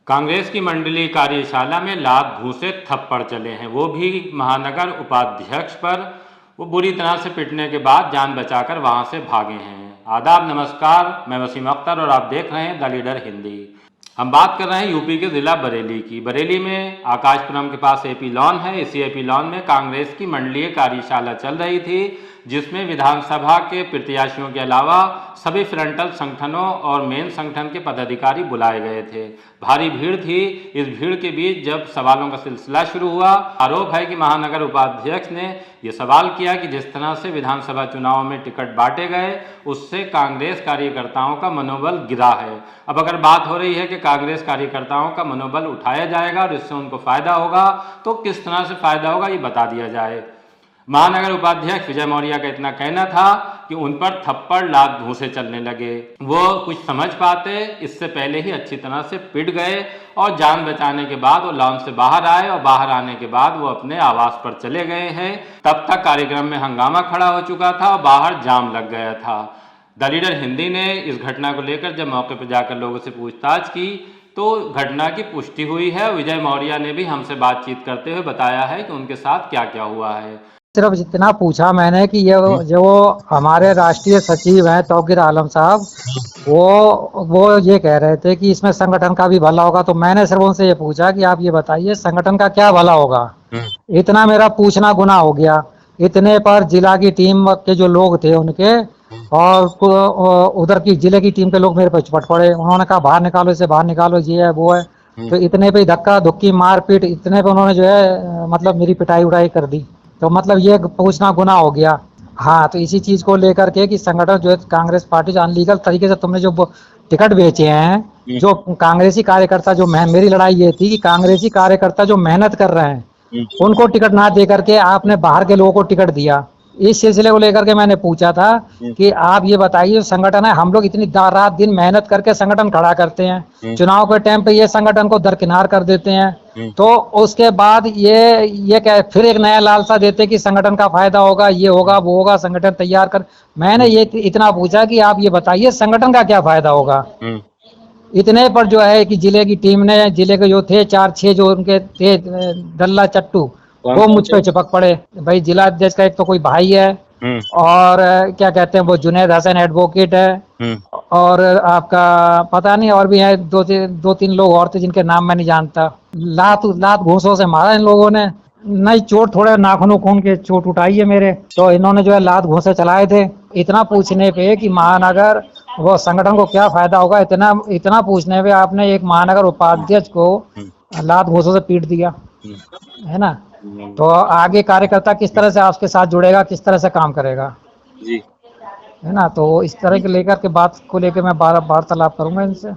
कांग्रेस की मंडलीय कार्यशाला में लात घूंसे थप्पड़ चले हैं, वो भी महानगर उपाध्यक्ष पर। वो बुरी तरह से पिटने के बाद जान बचाकर वहां से भागे हैं। आदाब, नमस्कार, मैं वसीम अख्तर और आप देख रहे हैं द लीडर हिंदी। हम बात कर रहे हैं यूपी के जिला बरेली की। बरेली में आकाशपुरम के पास एपी लॉन है। इसी एपी लॉन में कांग्रेस की मंडलीय कार्यशाला चल रही थी, जिसमें विधानसभा के प्रत्याशियों के अलावा सभी फ्रंटल संगठनों और मेन संगठन के पदाधिकारी बुलाए गए थे। भारी भीड़ थी। इस भीड़ के बीच जब सवालों का सिलसिला शुरू हुआ, आरोप है कि महानगर उपाध्यक्ष ने यह सवाल किया कि जिस तरह से विधानसभा चुनाव में टिकट बांटे गए, उससे कांग्रेस कार्यकर्ताओं का मनोबल गिरा है। अब अगर बात हो रही है कि कांग्रेस कार्यकर्ताओं का मनोबल उठाया जाएगा और इससे उनको फायदा होगा, तो किस तरह से फायदा होगा ये बता दिया जाए। महानगर उपाध्यक्ष विजय मौर्य का इतना कहना था कि उन पर थप्पड़ लात घूंसे चलने लगे। वो कुछ समझ पाते इससे पहले ही अच्छी तरह से पिट गए और जान बचाने के बाद वो लॉन से बाहर आए और बाहर आने के बाद वो अपने आवास पर चले गए हैं। तब तक कार्यक्रम में हंगामा खड़ा हो चुका था और बाहर जाम लग गया था। द लीडर हिंदी ने इस घटना को लेकर जब मौके पर जाकर लोगों से पूछताछ की तो घटना की पुष्टि हुई है। विजय मौर्य ने भी हमसे बातचीत करते हुए बताया है कि उनके साथ क्या क्या हुआ है। सिर्फ इतना पूछा मैंने कि ये जो हमारे राष्ट्रीय सचिव हैं तौकीर आलम साहब, वो ये कह रहे थे कि इसमें संगठन का भी भला होगा। तो मैंने सिर्फ उनसे ये पूछा कि आप ये बताइए संगठन का क्या भला होगा। इतना मेरा पूछना गुनाह हो गया। इतने पर जिला की टीम के जो लोग थे उनके और उधर की जिले की टीम के लोग मेरे पे चपट पड़े। उन्होंने कहा बाहर निकालो, इसे बाहर निकालो, ये है वो है। तो इतने पे धक्का धुक्की मारपीट, इतने पे उन्होंने जो है मतलब मेरी पिटाई उड़ाई कर दी। तो मतलब ये पूछना गुनाह हो गया। हाँ, तो इसी चीज को लेकर के कि संगठन जो है कांग्रेस पार्टी जो अनलीगल तरीके से तुमने जो टिकट बेचे हैं, जो कांग्रेसी कार्यकर्ता जो मेरी लड़ाई ये थी कि कांग्रेसी कार्यकर्ता जो मेहनत कर रहे हैं उनको टिकट ना दे करके आपने बाहर के लोगों को टिकट दिया। इस सिलसिले को लेकर के मैंने पूछा था कि आप ये बताइए, संगठन है, हम लोग इतनी रात दिन मेहनत करके संगठन खड़ा करते हैं, चुनाव के टाइम पे ये संगठन को दरकिनार कर देते हैं, तो उसके बाद ये क्या फिर एक नया लालसा देते कि संगठन का फायदा होगा, ये होगा वो होगा, संगठन तैयार कर। मैंने ये इतना पूछा कि आप ये बताइए संगठन का क्या फायदा होगा। इतने पर जो है कि जिले की टीम ने, जिले के जो थे 4-6 जो उनके थे डल्ला चट्टू, वो मुझ पे चिपक पड़े। भाई जिला अध्यक्ष का एक तो कोई भाई है और क्या कहते हैं वो जुनैद हसन एडवोकेट है और आपका पता नहीं और भी है दो तीन लोग और थे जिनके नाम मैं नहीं जानता। लात घूंसों से मारा इन लोगों ने। नहीं, चोट थोड़े नाखूनों खून के चोट उठाई है मेरे। तो इन्होंने जो है लात घूंसे चलाए थे। इतना पूछने पे कि महानगर वो संगठन को क्या फायदा होगा, इतना पूछने पे आपने एक महानगर उपाध्यक्ष को लात घूंसों से पीट दिया, है ना। तो आगे कार्यकर्ता किस तरह से आपके साथ जुड़ेगा, किस तरह से काम करेगा जी, है ना। तो इस तरह के लेकर के बात को लेकर मैं वार्तालाप करूंगा इनसे।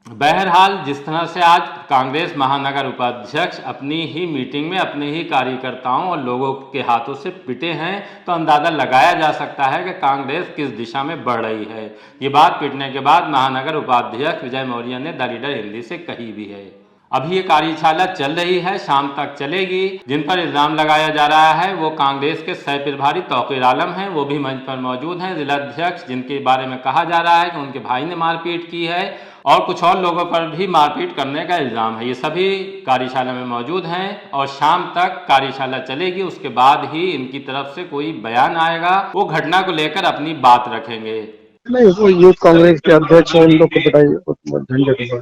बहरहाल जिस तरह से आज कांग्रेस महानगर उपाध्यक्ष अपनी ही मीटिंग में अपने ही कार्यकर्ताओं और लोगों के हाथों से पिटे हैं, तो अंदाज़ा लगाया जा सकता है कि कांग्रेस किस दिशा में बढ़ रही है। ये बात पिटने के बाद महानगर उपाध्यक्ष विजय मौर्य ने द लीडर हिंदी से कही भी है। अभी ये कार्यशाला चल रही है, शाम तक चलेगी। जिन पर इल्ज़ाम लगाया जा रहा है वो कांग्रेस के सह प्रभारी तौकीर आलम हैं, वो भी मंच पर मौजूद हैं। जिलाध्यक्ष जिनके बारे में कहा जा रहा है कि उनके भाई ने मारपीट की है और कुछ और लोगों पर भी मारपीट करने का इल्ज़ाम है, ये सभी कार्यशाला में मौजूद हैं और शाम तक कार्यशाला चलेगी। उसके बाद ही इनकी तरफ से कोई बयान आएगा। वो घटना को लेकर अपनी बात रखेंगे। नहीं वो यूथ कांग्रेस के अध्यक्ष हैं, इन लोग को बताइए झंझट हुआ।